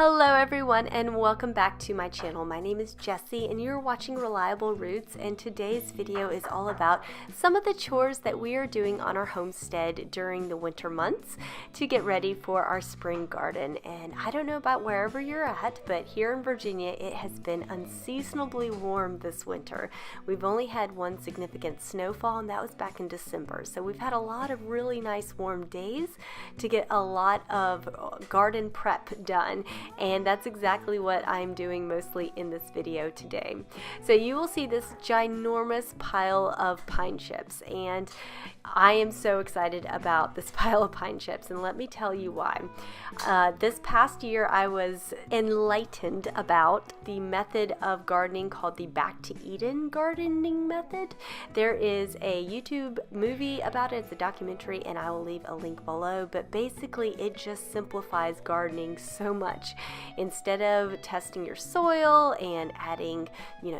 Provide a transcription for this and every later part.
Hello everyone and welcome back to my channel. My name is Jessie and you're watching Reliable Roots, and today's video is all about some of the chores that we are doing on our homestead during the winter months to get ready for our spring garden. And I don't know about wherever you're at, but here in Virginia it has been unseasonably warm this winter. We've only had one significant snowfall, and that was back in December. So we've had a lot of really nice warm days to get a lot of garden prep done. And that's exactly what I'm doing mostly in this video today. So you will see this ginormous pile of pine chips, and I am so excited about this pile of pine chips, and let me tell you why. This past year I was enlightened about the method of gardening called the Back to Eden gardening method. There is a YouTube movie about it. It's a documentary, and I will leave a link below, but basically it just simplifies gardening so much. Instead of testing your soil and adding,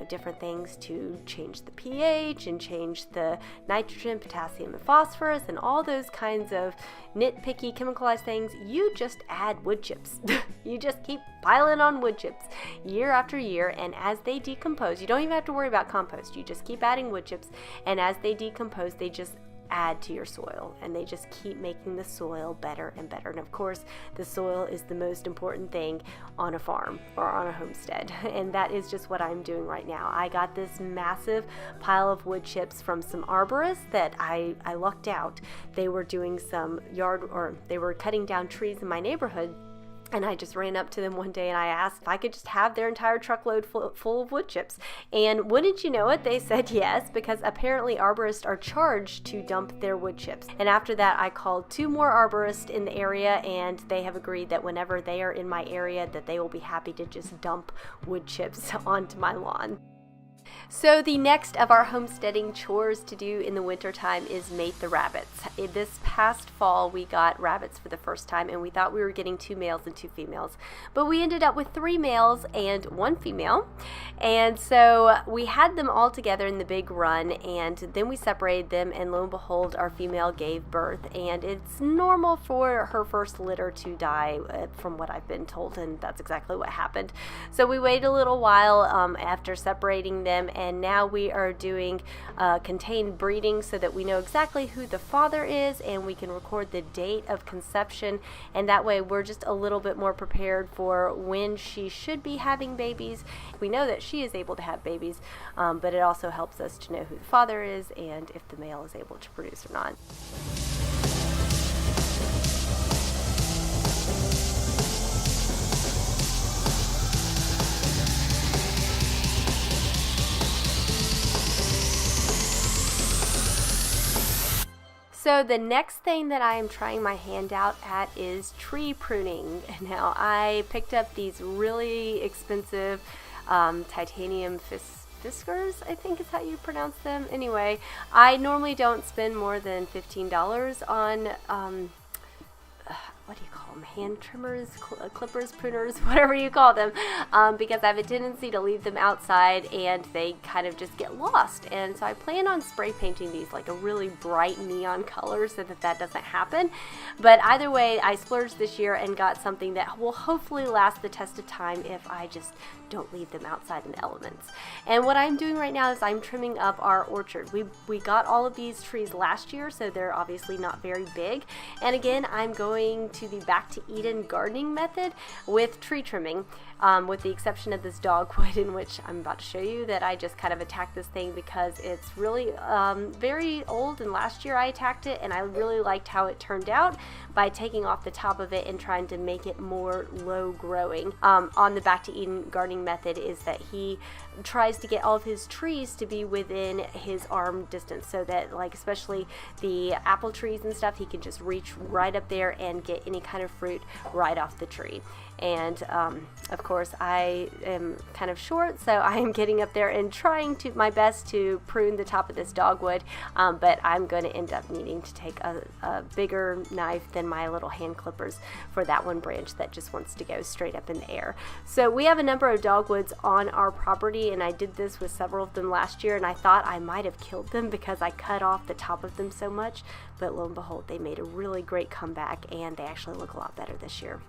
different things to change the pH and change the nitrogen, potassium, and phosphorus and all those kinds of nitpicky chemicalized things, you just add wood chips. You just keep piling on wood chips year after year, and as they decompose, you don't even have to worry about compost. You just keep adding wood chips, and as they decompose, they just add to your soil, and they just keep making the soil better and better. And of course, the soil is the most important thing on a farm or on a homestead, and that is just what I'm doing right now. I got this massive pile of wood chips from some arborists that I lucked out. They were doing some they were cutting down trees in my neighborhood. And I just ran up to them one day and I asked if I could just have their entire truckload full of wood chips. And wouldn't you know it, they said yes, because apparently arborists are charged to dump their wood chips. And after that, I called 2 more arborists in the area, and they have agreed that whenever they are in my area, that they will be happy to just dump wood chips onto my lawn. So the next of our homesteading chores to do in the wintertime is mate the rabbits. This past fall we got rabbits for the first time, and we thought we were getting 2 males and 2 females, but we ended up with 3 males and 1 female. And so we had them all together in the big run, and then we separated them, and lo and behold, our female gave birth. And it's normal for her first litter to die, from what I've been told, and that's exactly what happened. So we waited a little while after separating them, and now we are doing contained breeding so that we know exactly who the father is, and we can record the date of conception, and that way we're just a little bit more prepared for when she should be having babies. We know that she is able to have babies, but it also helps us to know who the father is and if the male is able to produce or not. So the next thing that I am trying my hand out at is tree pruning. Now, I picked up these really expensive titanium fiskars, I think is how you pronounce them. Anyway, I normally don't spend more than $15 on what do you call them, hand trimmers, clippers, pruners, whatever you call them, because I have a tendency to leave them outside and they kind of just get lost. And so I plan on spray painting these like a really bright neon color so that doesn't happen. But either way, I splurged this year and got something that will hopefully last the test of time if I just don't leave them outside in the elements. And what I'm doing right now is I'm trimming up our orchard. We got all of these trees last year, so they're obviously not very big. And again, I'm going to the Back to Eden gardening method with tree trimming, with the exception of this dogwood, in which I'm about to show you that I just kind of attacked this thing because it's really very old, and last year I attacked it and I really liked how it turned out by taking off the top of it and trying to make it more low growing. On the Back to Eden gardening method is that he tries to get all of his trees to be within his arm distance, so that, like, especially the apple trees and stuff, he can just reach right up there and get any kind of fruit right off the tree. And of course I am kind of short, so I am getting up there and trying my best to prune the top of this dogwood, but I'm going to end up needing to take a bigger knife than my little hand clippers for that one branch that just wants to go straight up in the air. So we have a number of dogwoods on our property, and I did this with several of them last year, and I thought I might have killed them because I cut off the top of them so much, but lo and behold, they made a really great comeback, and they actually look a lot better this year.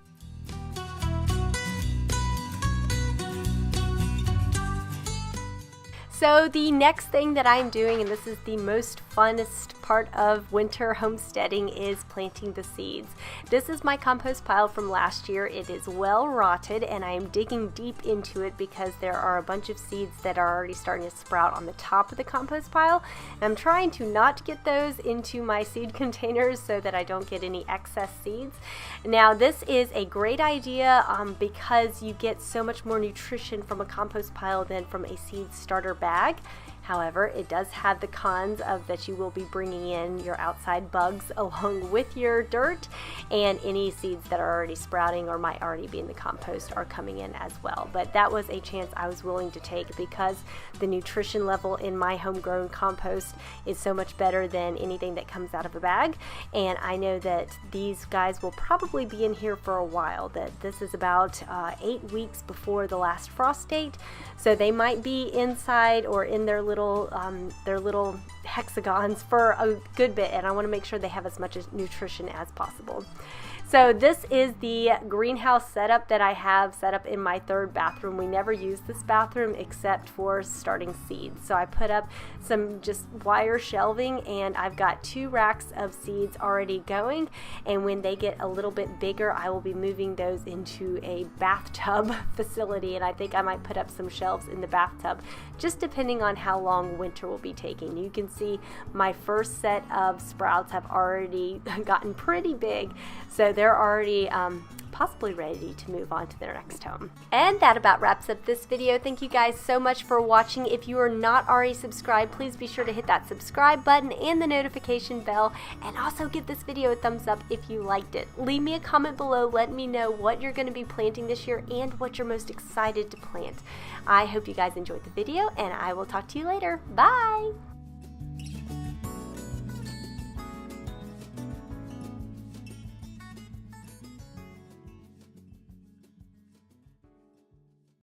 So the next thing that I'm doing, and this is the most funnest part of winter homesteading, is planting the seeds. This is my compost pile from last year. It is well rotted and I am digging deep into it because there are a bunch of seeds that are already starting to sprout on the top of the compost pile. And I'm trying to not get those into my seed containers so that I don't get any excess seeds. Now this is a great idea because you get so much more nutrition from a compost pile than from a seed starter bag. However, it does have the cons of that you will be bringing in your outside bugs along with your dirt, and any seeds that are already sprouting or might already be in the compost are coming in as well. But that was a chance I was willing to take because the nutrition level in my homegrown compost is so much better than anything that comes out of a bag. And I know that these guys will probably be in here for a while, that this is about 8 weeks before the last frost date. So they might be inside or in their little hexagons for a good bit, and I want to make sure they have as much nutrition as possible. So this is the greenhouse setup that I have set up in my third bathroom. We never use this bathroom except for starting seeds. So I put up some just wire shelving, and I've got 2 racks of seeds already going, and when they get a little bit bigger I will be moving those into a bathtub facility, and I think I might put up some shelves in the bathtub, just depending on how long winter will be taking. You can see my first set of sprouts have already gotten pretty big, so they're already possibly ready to move on to their next home. And that about wraps up this video. Thank you guys so much for watching. If you are not already subscribed, please be sure to hit that subscribe button and the notification bell, and also give this video a thumbs up if you liked it. Leave me a comment below, let me know what you're going to be planting this year and what you're most excited to plant. I hope you guys enjoyed the video, and I will talk to you later. Bye!